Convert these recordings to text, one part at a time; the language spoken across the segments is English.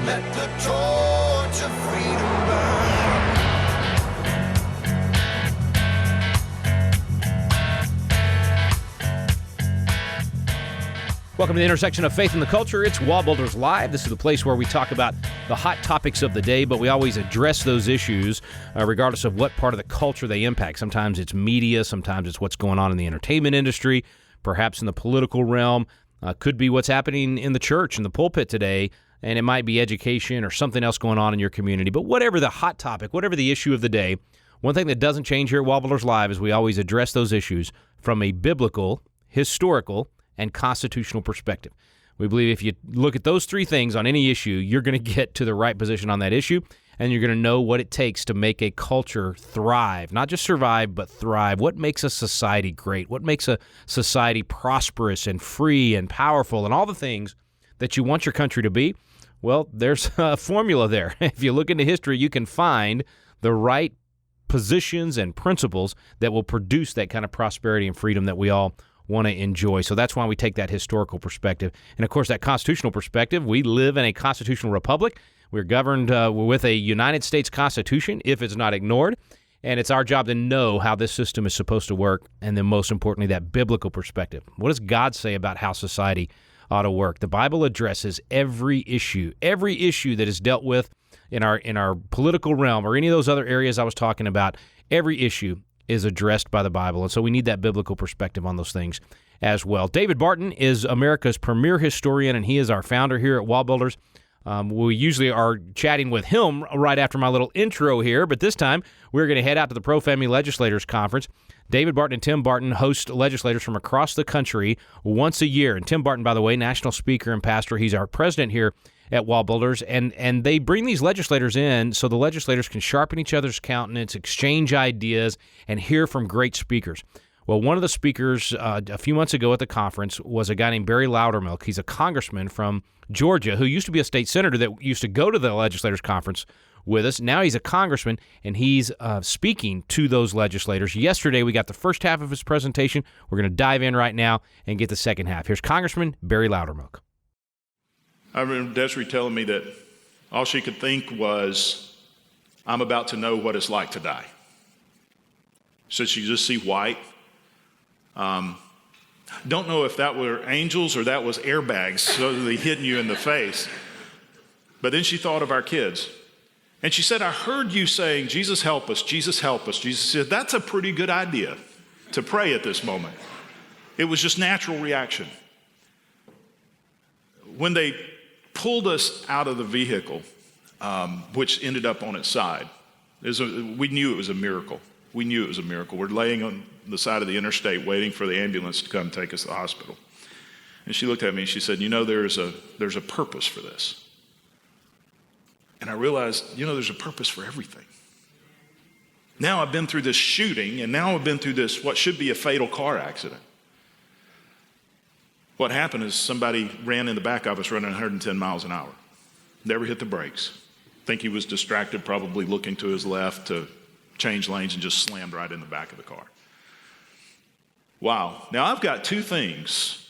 Let the torch of freedom burn. Welcome to the intersection of faith and the culture. It's WallBuilders Live. This is the place where we talk about the hot topics of the day, but we always address those issues regardless of what part of the culture they impact. Sometimes it's media, sometimes it's what's going on in the entertainment industry, perhaps in the political realm, could be what's happening in the church, in the pulpit today, and it might be education or something else going on in your community. But whatever the hot topic, whatever the issue of the day, one thing that doesn't change here at WallBuilders Live is we always address those issues from a biblical, historical, and constitutional perspective. We believe if you look at those three things on any issue, you're going to get to the right position on that issue, and you're going to know what it takes to make a culture thrive, not just survive, but thrive. What makes a society great? What makes a society prosperous and free and powerful and all the things that you want your country to be? Well, there's a formula there. If you look into history, you can find the right positions and principles that will produce that kind of prosperity and freedom that we all want to enjoy. So that's why we take that historical perspective. And of course, that constitutional perspective, we live in a constitutional republic. We're governed with a United States Constitution if it's not ignored. And it's our job to know how this system is supposed to work. And then most importantly, that biblical perspective. What does God say about how society ought to work? The Bible addresses every issue that is dealt with in our political realm or any of those other areas I was talking about. Every issue is addressed by the Bible, and so we need that biblical perspective on those things as well. David Barton is America's premier historian, and he is our founder here at WallBuilders. We usually are chatting with him right after my little intro here, but this time we're going to head out to the Pro-Family Legislators Conference. David Barton and Tim Barton host legislators from across the country once a year. And Tim Barton, by the way, national speaker and pastor, he's our president here at WallBuilders, and they bring these legislators in so the legislators can sharpen each other's countenance, exchange ideas, and hear from great speakers. Well, one of the speakers a few months ago at the conference was a guy named Barry Loudermilk. He's a congressman from Georgia who used to be a state senator that used to go to the legislators conference with us. Now he's a congressman, and he's speaking to those legislators. Yesterday, we got the first half of his presentation. We're going to dive in right now and get the second half. Here's Congressman Barry Loudermilk. I remember Desiree telling me that all she could think was, I'm about to know what it's like to die. So she could just see white. Don't know if that were angels or that was airbags suddenly hitting you in the face. But then she thought of our kids. And she said, I heard you saying, Jesus help us, Jesus help us. Jesus said, that's a pretty good idea to pray at this moment. It was just natural reaction. When they pulled us out of the vehicle, which ended up on its side, we knew it was a miracle. We knew it was a miracle. We're laying on the side of the interstate waiting for the ambulance to come take us to the hospital. And she looked at me and she said, there's a purpose for this. And I realized, there's a purpose for everything. Now I've been through this shooting, and now I've been through this, what should be a fatal car accident. What happened is somebody ran in the back of us running 110 miles an hour. Never hit the brakes. Think he was distracted, probably looking to his left to change lanes, and just slammed right in the back of the car. Wow. Now I've got two things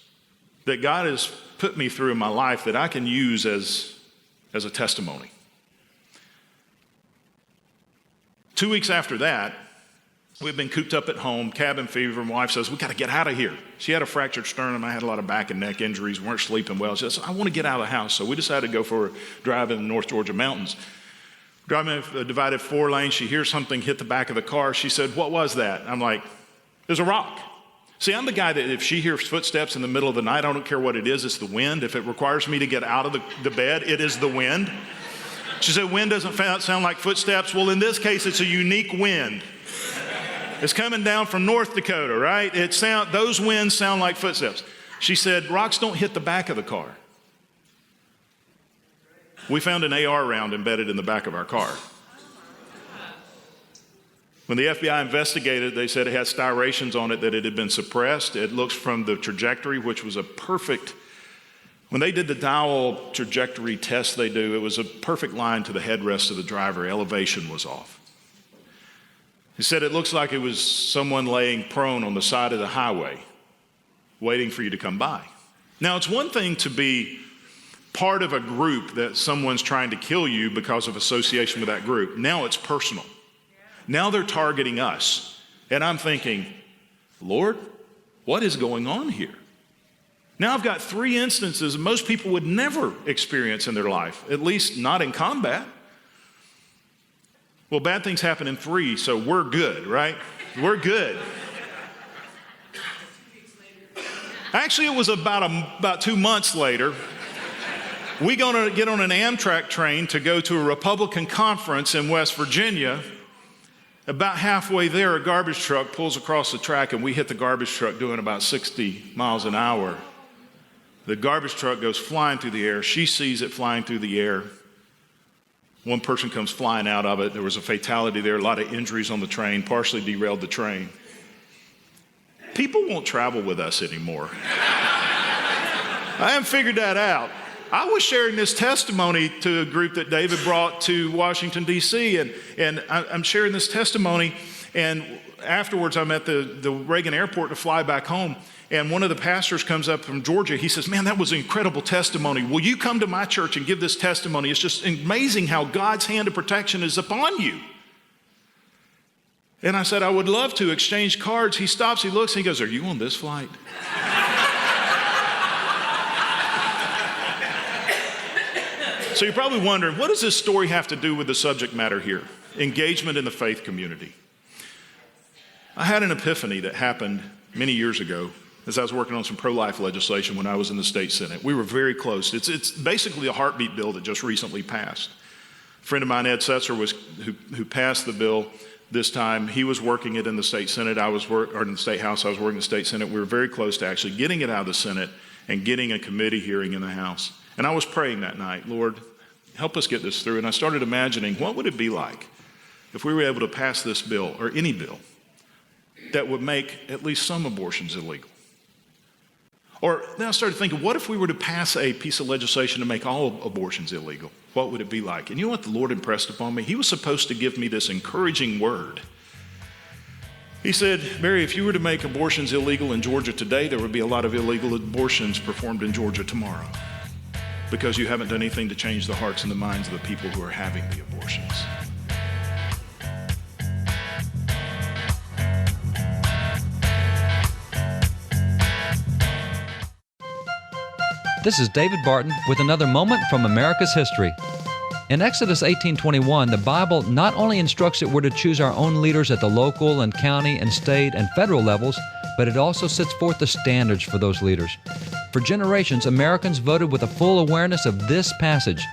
that God has put me through in my life that I can use as a testimony. 2 weeks after that, we've been cooped up at home, cabin fever. My wife says, we got to get out of here. She had a fractured sternum. I had a lot of back and neck injuries, weren't sleeping well. She says, I want to get out of the house. So we decided to go for a drive in the North Georgia mountains. Driving a divided 4 lanes, she hears something hit the back of the car. She said, what was that? I'm like, there's a rock. See, I'm the guy that if she hears footsteps in the middle of the night, I don't care what it is, it's the wind. If it requires me to get out of the bed, it is the wind. She said, wind doesn't sound like footsteps. Well, in this case, it's a unique wind. It's coming down from North Dakota, right? Those winds sound like footsteps. She said, rocks don't hit the back of the car. We found an AR round embedded in the back of our car. When the FBI investigated, they said it had styrations on it that it had been suppressed. It looks from the trajectory, which was a perfect, when they did the dial trajectory test they do, it was a perfect line to the headrest of the driver. Elevation was off. He said it looks like it was someone laying prone on the side of the highway, waiting for you to come by. Now, it's one thing to be part of a group that someone's trying to kill you because of association with that group. Now it's personal. Now they're targeting us. And I'm thinking, Lord, what is going on here? Now I've got 3 instances most people would never experience in their life, at least not in combat. Well, bad things happen in 3, so we're good, right? We're good. Actually, it was about 2 months later. We going to get on an Amtrak train to go to a Republican conference in West Virginia. About halfway there, a garbage truck pulls across the track, and we hit the garbage truck doing about 60 miles an hour. The garbage truck goes flying through the air. She sees it flying through the air. One person comes flying out of it. There was a fatality there, a lot of injuries on the train, partially derailed the train. People won't travel with us anymore. I haven't figured that out. I was sharing this testimony to a group that David brought to Washington, D.C., and I'm sharing this testimony, and afterwards I'm at the Reagan airport to fly back home, and one of the pastors comes up from Georgia. He says, man, that was an incredible testimony. Will you come to my church and give this testimony? It's just amazing how God's hand of protection is upon you. And I said, I would love to exchange cards. He stops, he looks, and he goes, are you on this flight? So you're probably wondering, what does this story have to do with the subject matter here? Engagement in the faith community. I had an epiphany that happened many years ago as I was working on some pro-life legislation when I was in the state Senate. We were very close. It's basically a heartbeat bill that just recently passed. A friend of mine, Ed Setzer, who passed the bill this time. He was working it in the state Senate. Or in the state House. I was working in the state Senate. We were very close to actually getting it out of the Senate and getting a committee hearing in the House. And I was praying that night, Lord, help us get this through. And I started imagining, what would it be like if we were able to pass this bill, or any bill, that would make at least some abortions illegal? Or then I started thinking, what if we were to pass a piece of legislation to make all abortions illegal? What would it be like? And you know what the Lord impressed upon me? He was supposed to give me this encouraging word. He said, Barry, if you were to make abortions illegal in Georgia today, there would be a lot of illegal abortions performed in Georgia tomorrow, because you haven't done anything to change the hearts and the minds of the people who are having the abortions. This is David Barton with another moment from America's history. In Exodus 18:21, the Bible not only instructs that we're to choose our own leaders at the local and county and state and federal levels, but it also sets forth the standards for those leaders. For generations, Americans voted with a full awareness of this passage.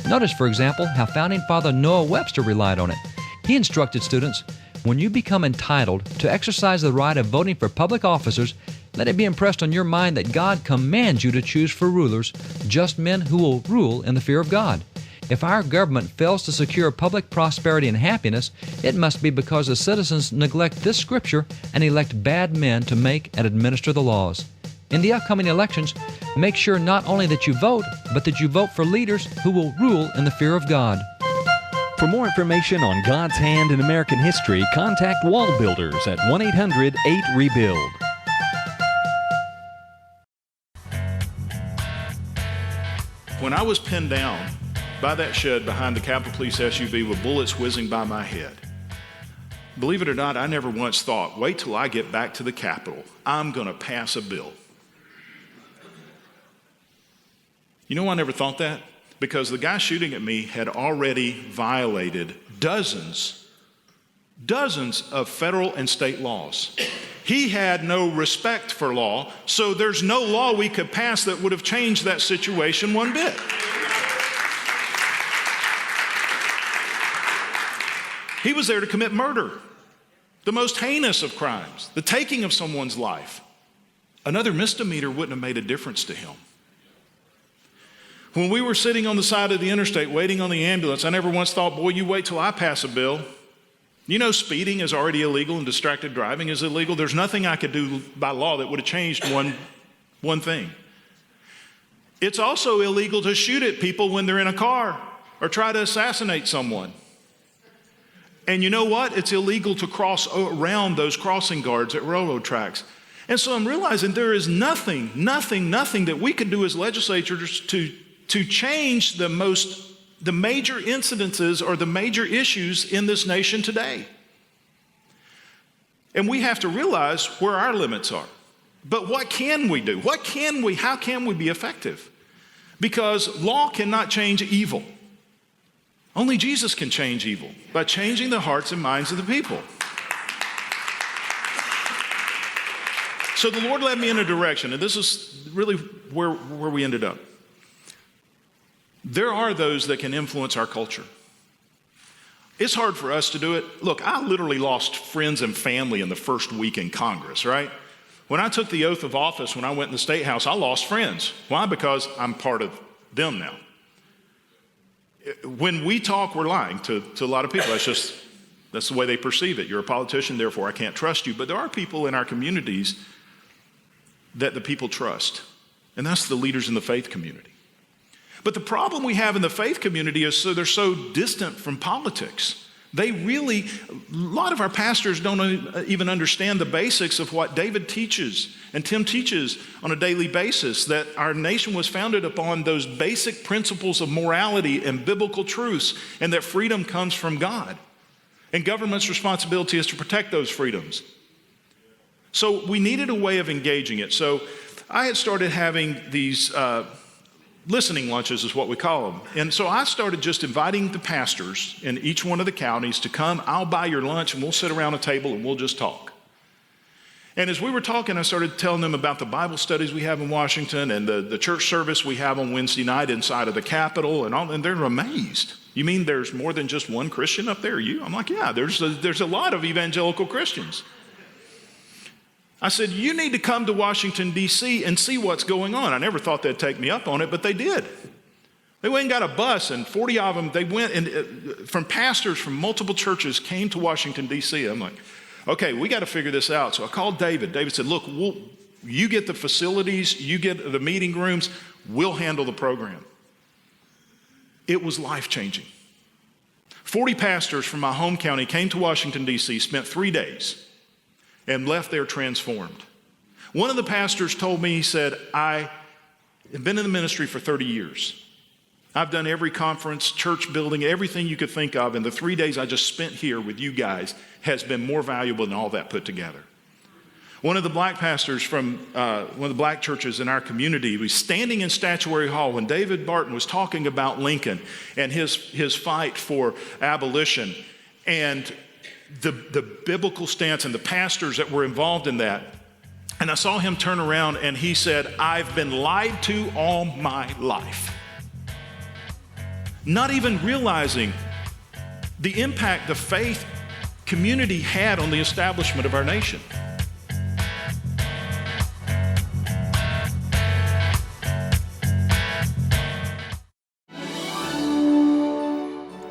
Notice, for example, how Founding Father Noah Webster relied on it. He instructed students, when you become entitled to exercise the right of voting for public officers, let it be impressed on your mind that God commands you to choose for rulers just men who will rule in the fear of God. If our government fails to secure public prosperity and happiness, it must be because the citizens neglect this scripture and elect bad men to make and administer the laws. In the upcoming elections, make sure not only that you vote, but that you vote for leaders who will rule in the fear of God. For more information on God's hand in American history, contact WallBuilders at 1-800-8REBUILD. When I was pinned down by that shed behind the Capitol Police SUV with bullets whizzing by my head, believe it or not, I never once thought, wait till I get back to the Capitol, I'm going to pass a bill. You know why I never thought that? Because the guy shooting at me had already violated dozens of federal and state laws. He had no respect for law, so there's no law we could pass that would have changed that situation one bit. He was there to commit murder, the most heinous of crimes, the taking of someone's life. Another misdemeanor wouldn't have made a difference to him. When we were sitting on the side of the interstate waiting on the ambulance, I never once thought, boy, you wait till I pass a bill. You know, speeding is already illegal and distracted driving is illegal. There's nothing I could do by law that would have changed one thing. It's also illegal to shoot at people when they're in a car or try to assassinate someone. And you know what? It's illegal to cross around those crossing guards at railroad tracks. And so I'm realizing there is nothing that we could do as legislators to to change the major incidences or the major issues in this nation today. And we have to realize where our limits are. But what can we do? How can we be effective? Because law cannot change evil. Only Jesus can change evil by changing the hearts and minds of the people. So the Lord led me in a direction, and this is really where we ended up. There are those that can influence our culture. It's hard for us to do it. Look, I literally lost friends and family in the first week in Congress, right? When I took the oath of office, when I went in the State House, I lost friends. Why? Because I'm part of them now. When we talk, we're lying to a lot of people. That's the way they perceive it. You're a politician, therefore I can't trust you. But there are people in our communities that the people trust, and that's the leaders in the faith community. But the problem we have in the faith community is they're so distant from politics. A lot of our pastors don't even understand the basics of what David teaches and Tim teaches on a daily basis, that our nation was founded upon those basic principles of morality and biblical truths, and that freedom comes from God. And government's responsibility is to protect those freedoms. So we needed a way of engaging it. So I had started having these listening lunches is what we call them. And so I started just inviting the pastors in each one of the counties to come. I'll buy your lunch and we'll sit around a table and we'll just talk. And as we were talking, I started telling them about the Bible studies we have in Washington and the church service we have on Wednesday night inside of the Capitol and they're amazed. You mean there's more than just one Christian up there? I'm like, yeah, there's a lot of evangelical Christians. I said, you need to come to Washington, D.C. and see what's going on. I never thought they'd take me up on it, but they did. They went and got a bus, and 40 of them, they went and from pastors from multiple churches came to Washington, D.C. I'm like, okay, we got to figure this out. So I called David. David said, look, you get the facilities, you get the meeting rooms, we'll handle the program. It was life-changing. 40 pastors from my home county came to Washington, D.C., spent 3 days, and left there transformed. One of the pastors told me, he said, I have been in the ministry for 30 years. I've done every conference, church building, everything you could think of, and the 3 days I just spent here with you guys has been more valuable than all that put together. One of the black pastors from one of the black churches in our community was standing in Statuary Hall when David Barton was talking about Lincoln and his fight for abolition, and the biblical stance and the pastors that were involved in that. And I saw him turn around and he said, I've been lied to all my life. Not even realizing the impact the faith community had on the establishment of our nation.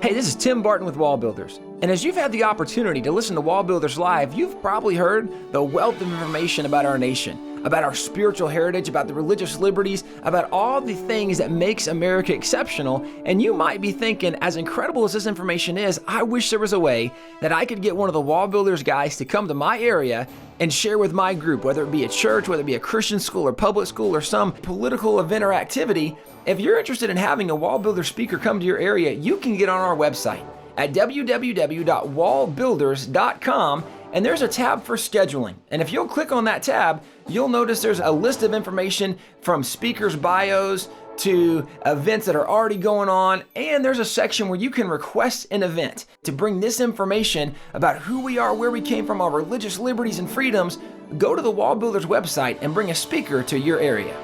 Hey, this is Tim Barton with WallBuilders. And as you've had the opportunity to listen to WallBuilders Live, you've probably heard the wealth of information about our nation, about our spiritual heritage, about the religious liberties, about all the things that makes America exceptional. And you might be thinking, as incredible as this information is, I wish there was a way that I could get one of the WallBuilders guys to come to my area and share with my group, whether it be a church, whether it be a Christian school or public school or some political event or activity. If you're interested in having a WallBuilder speaker come to your area, you can get on our website at www.wallbuilders.com, and there's a tab for scheduling. And if you'll click on that tab, you'll notice there's a list of information from speakers' bios to events that are already going on, and there's a section where you can request an event to bring this information about who we are, where we came from, our religious liberties and freedoms. Go to the WallBuilders website and bring a speaker to your area.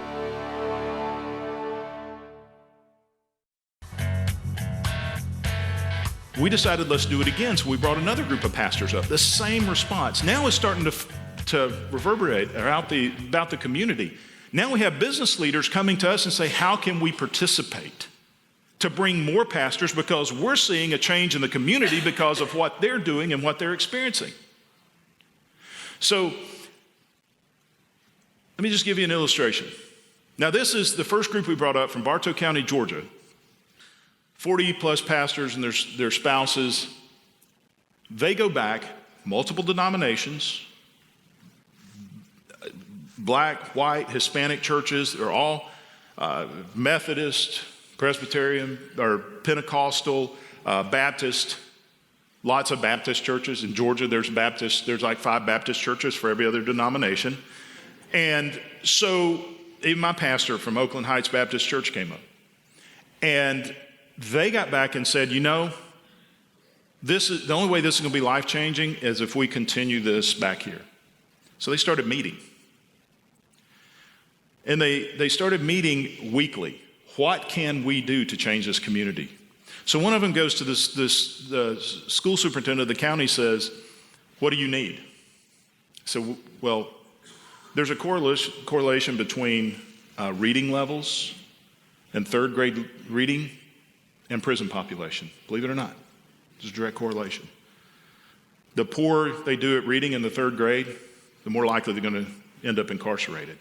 We decided let's do it again, so we brought another group of pastors up. The same response. Now it's starting to reverberate about the community. Now we have business leaders coming to us and say, how can we participate to bring more pastors, because we're seeing a change in the community because of what they're doing and what they're experiencing. So let me just give you an illustration. Now this is the first group we brought up from Bartow County, Georgia. 40 plus pastors and their spouses. They go back, multiple denominations, black, white, Hispanic churches. They're all Methodist, Presbyterian or Pentecostal, Baptist, lots of Baptist churches. In Georgia, there's like 5 Baptist churches for every other denomination. And so even my pastor from Oakland Heights Baptist Church came up. And they got back and said, this is the only way this is going to be life-changing is if we continue this back here. So they started meeting. And they started meeting weekly. What can we do to change this community? So one of them goes to the school superintendent of the county, says, what do you need? So, well, there's a correlation between reading levels and third grade reading and prison population. Believe it or not, there's a direct correlation. The poorer they do at reading in the third grade, the more likely they're going to end up incarcerated.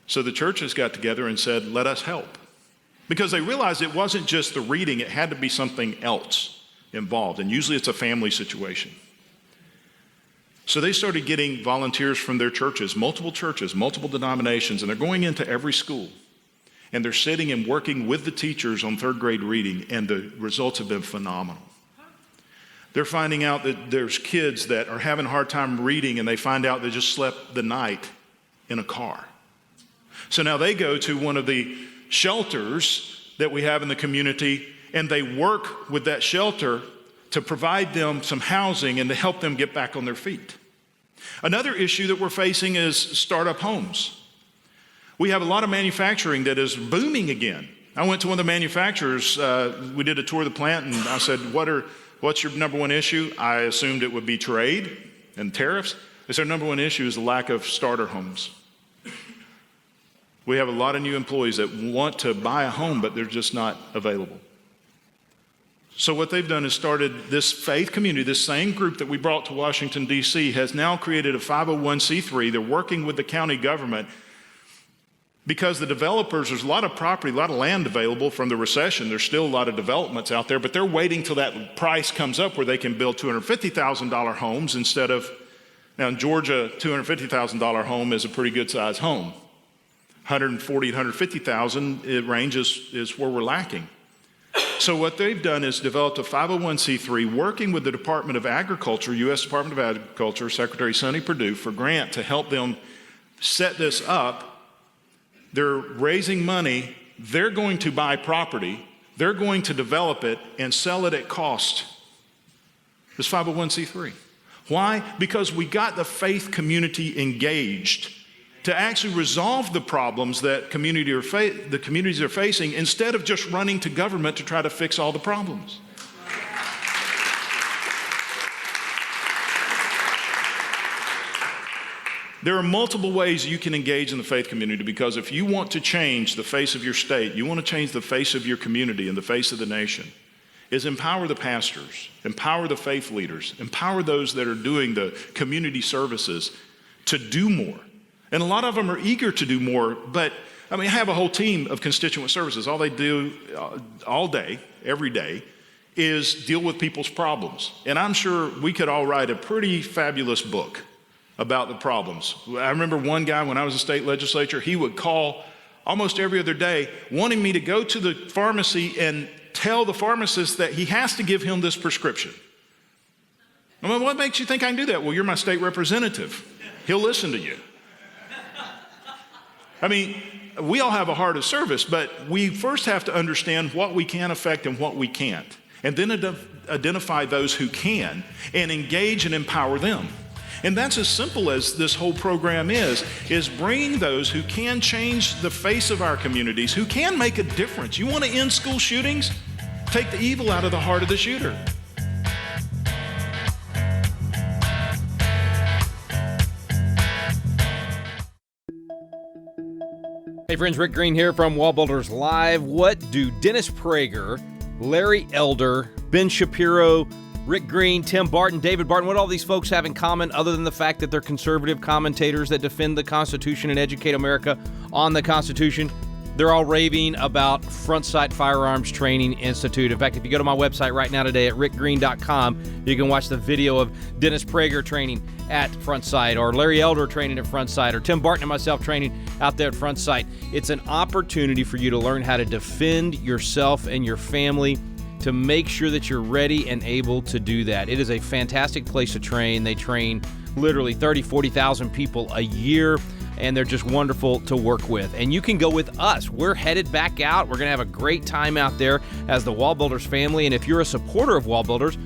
So the churches got together and said, let us help. Because they realized it wasn't just the reading, it had to be something else involved. And usually it's a family situation. So they started getting volunteers from their churches, multiple denominations, and they're going into every school. And they're sitting and working with the teachers on third grade reading, and the results have been phenomenal. They're finding out that there's kids that are having a hard time reading, and they find out they just slept the night in a car. So now they go to one of the shelters that we have in the community, and they work with that shelter to provide them some housing and to help them get back on their feet. Another issue that we're facing is startup homes. We have a lot of manufacturing that is booming again. I went to one of the manufacturers, we did a tour of the plant, and I said, what's your number one issue? I assumed it would be trade and tariffs. They said, number one issue is the lack of starter homes. We have a lot of new employees that want to buy a home, but they're just not available. So what they've done is started this faith community. This same group that we brought to Washington, D.C. has now created a 501c3. They're working with the county government because the developers, there's a lot of property, a lot of land available from the recession. There's still a lot of developments out there, but they're waiting till that price comes up where they can build $250,000 homes instead of, now in Georgia, $250,000 home is a pretty good size home. $140,000 to $150,000 range is where we're lacking. So what they've done is developed a 501c3 working with the Department of Agriculture, U.S. Department of Agriculture, Secretary Sonny Perdue, for grant to help them set this up. They're raising money. They're going to buy property. They're going to develop it and sell it at cost. It's 501c3. Why? Because we got the faith community engaged to actually resolve the problems that the communities are facing instead of just running to government to try to fix all the problems. There are multiple ways you can engage in the faith community, because if you want to change the face of your state, you want to change the face of your community and the face of the nation, is empower the pastors, empower the faith leaders, empower those that are doing the community services to do more. And a lot of them are eager to do more, but I have a whole team of constituent services. All they do all day, every day, is deal with people's problems. And I'm sure we could all write a pretty fabulous book about the problems. I remember one guy when I was in state legislature, he would call almost every other day wanting me to go to the pharmacy and tell the pharmacist that he has to give him this prescription. What makes you think I can do that? Well, you're my state representative. He'll listen to you. We all have a heart of service, but we first have to understand what we can affect and what we can't, and then identify those who can and engage and empower them. And that's as simple as this whole program is bringing those who can change the face of our communities, who can make a difference. You want to end school shootings? Take the evil out of the heart of the shooter. Hey friends, Rick Green here from WallBuilders Live. What do Dennis Prager, Larry Elder, Ben Shapiro, Rick Green, Tim Barton, David Barton, what all these folks have in common other than the fact that they're conservative commentators that defend the Constitution and educate America on the Constitution? They're all raving about Front Sight Firearms Training Institute. In fact, if you go to my website right now today at rickgreen.com, you can watch the video of Dennis Prager training at Front Sight, or Larry Elder training at Front Sight, or Tim Barton and myself training out there at Front Sight. It's an opportunity for you to learn how to defend yourself and your family, to make sure that you're ready and able to do that. It is a fantastic place to train. They train literally 30, 40,000 people a year, and they're just wonderful to work with. And you can go with us. We're headed back out. We're going to have a great time out there as the WallBuilders family. And if you're a supporter of WallBuilders,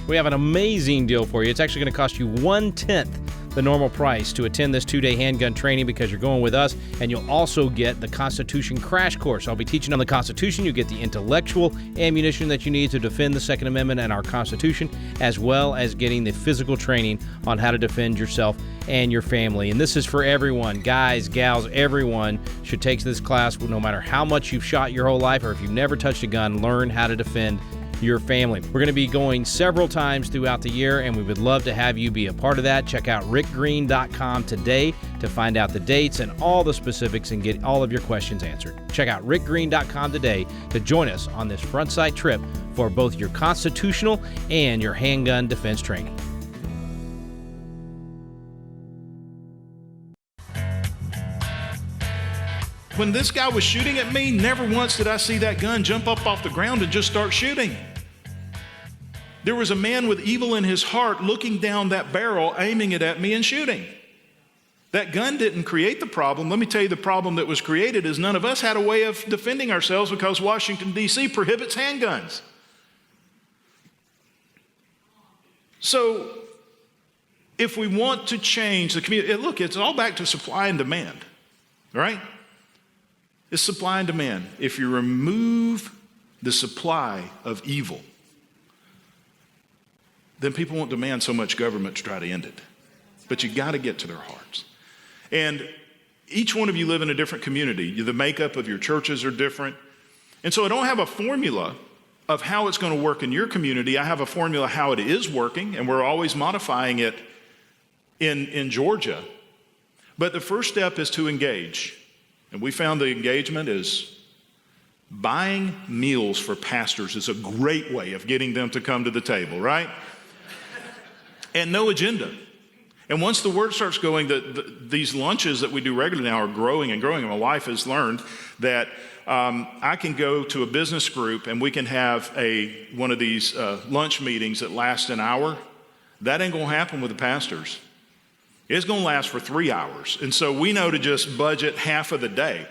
we have an amazing deal for you. It's actually going to cost you 1/10 the normal price to attend this 2-day handgun training, because you're going with us, and you'll also get the Constitution crash course. I'll be teaching on the Constitution. You get the intellectual ammunition that you need to defend the Second Amendment and our Constitution, as well as getting the physical training on how to defend yourself and your family. And this is for everyone, guys, gals, everyone should take this class. No matter how much you've shot your whole life, or if you've never touched a gun, learn how to defend your family. We're going to be going several times throughout the year, and we would love to have you be a part of that. Check out rickgreen.com today to find out the dates and all the specifics and get all of your questions answered. Check out rickgreen.com today to join us on this Front Sight trip for both your constitutional and your handgun defense training. When this guy was shooting at me, never once did I see that gun jump up off the ground and just start shooting. There was a man with evil in his heart looking down that barrel, aiming it at me and shooting. That gun didn't create the problem. Let me tell you, the problem that was created is none of us had a way of defending ourselves, because Washington, D.C. prohibits handguns. So if we want to change the community, look, it's all back to supply and demand, right? It's supply and demand. If you remove the supply of evil, then people won't demand so much government to try to end it. But you got to get to their hearts. And each one of you live in a different community. The makeup of your churches are different. And so I don't have a formula of how it's going to work in your community. I have a formula how it is working, and we're always modifying it in Georgia. But the first step is to engage. And we found the engagement is buying meals for pastors is a great way of getting them to come to the table, right? And no agenda. And once the word starts going, these lunches that we do regularly now are growing and growing. And my wife has learned that I can go to a business group and we can have one of these lunch meetings that last an hour. That ain't going to happen with the pastors. It's going to last for 3 hours. And so we know to just budget half of the day.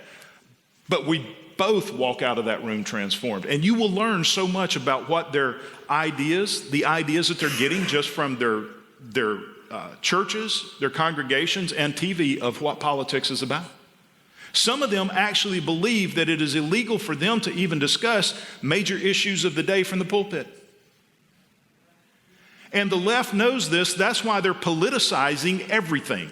But we both walk out of that room transformed. And you will learn so much about what their ideas, the ideas that they're getting just from their churches, their congregations, and TV of what politics is about. Some of them actually believe that it is illegal for them to even discuss major issues of the day from the pulpit. And the left knows this. That's why they're politicizing everything.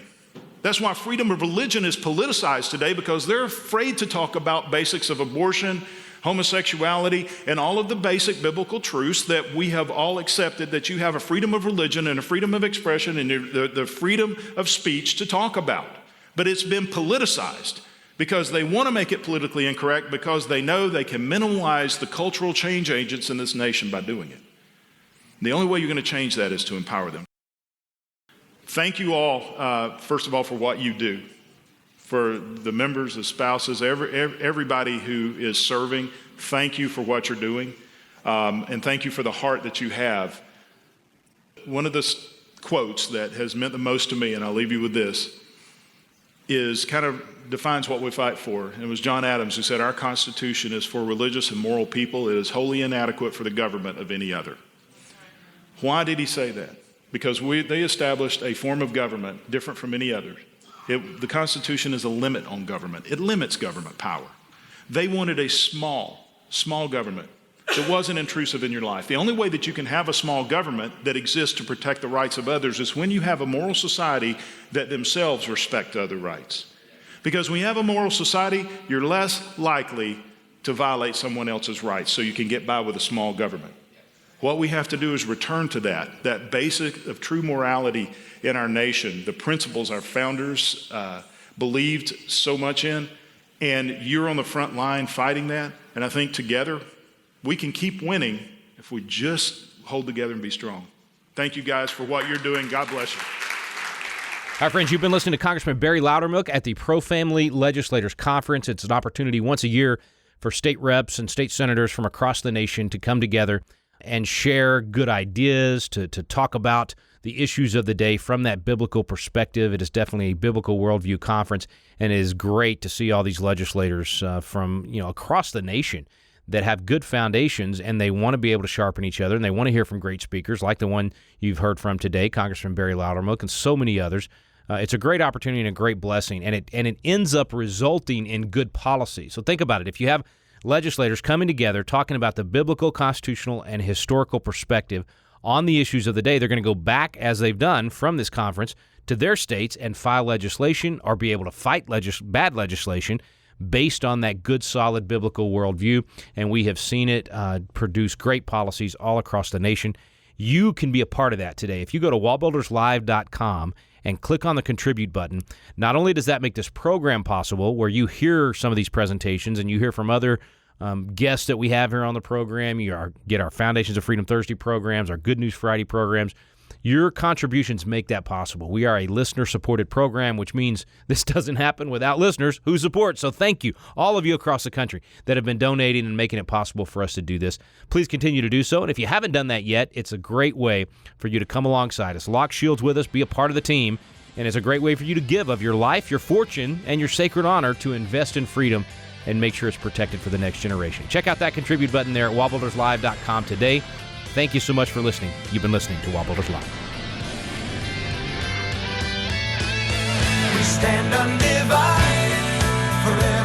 That's why freedom of religion is politicized today, because they're afraid to talk about basics of abortion, homosexuality, and all of the basic biblical truths that we have all accepted, that you have a freedom of religion and a freedom of expression and the freedom of speech to talk about. But it's been politicized because they want to make it politically incorrect, because they know they can minimize the cultural change agents in this nation by doing it. The only way you're going to change that is to empower them. Thank you all, first of all, for what you do. For the members, the spouses, everybody who is serving, thank you for what you're doing. And thank you for the heart that you have. One of the quotes that has meant the most to me, and I'll leave you with this, is kind of defines what we fight for. And it was John Adams who said, "Our Constitution is for religious and moral people. It is wholly inadequate for the government of any other." Why did he say that? Because they established a form of government different from any others. The Constitution is a limit on government. It limits government power. They wanted a small government that wasn't intrusive in your life. The only way that you can have a small government that exists to protect the rights of others is when you have a moral society that themselves respect other rights. Because when you have a moral society, you're less likely to violate someone else's rights, so you can get by with a small government. What we have to do is return to that basic of true morality in our nation, the principles our founders believed so much in, And you're on the front line fighting that. And I think together we can keep winning if we just hold together and be strong. Thank you guys for what you're doing. God bless you. Our friends, you've been listening to Congressman Barry Loudermilk at the Pro-Family Legislators Conference. It's an opportunity once a year for state reps and state senators from across the nation to come together and share good ideas, to talk about the issues of the day from that biblical perspective. It is definitely a biblical worldview conference, and it is great to see all these legislators from across the nation that have good foundations, and they want to be able to sharpen each other, and they want to hear from great speakers like the one you've heard from today, Congressman Barry Loudermilk, and so many others. It's a great opportunity and a great blessing, and it ends up resulting in good policy. So think about it. If you have legislators coming together talking about the biblical, constitutional, and historical perspective on the issues of the day, they're going to go back, as they've done from this conference, to their states and file legislation or be able to fight bad legislation based on that good, solid biblical worldview. And we have seen it produce great policies all across the nation. You can be a part of that today. If you go to WallBuildersLive.com and click on the Contribute button, not only does that make this program possible, where you hear some of these presentations and you hear from other guests that we have here on the program, get our Foundations of Freedom Thursday programs, our Good News Friday programs. Your contributions make that possible. We are a listener-supported program, which means this doesn't happen without listeners who support. So thank you, all of you across the country that have been donating and making it possible for us to do this. Please continue to do so. And if you haven't done that yet, it's a great way for you to come alongside us. Lock shields with us, be a part of the team, and it's a great way for you to give of your life, your fortune, and your sacred honor to invest in freedom and make sure it's protected for the next generation. Check out that Contribute button there at WallBuildersLive.com today. Thank you so much for listening. You've been listening to WallBuilders Live. We stand undivided forever.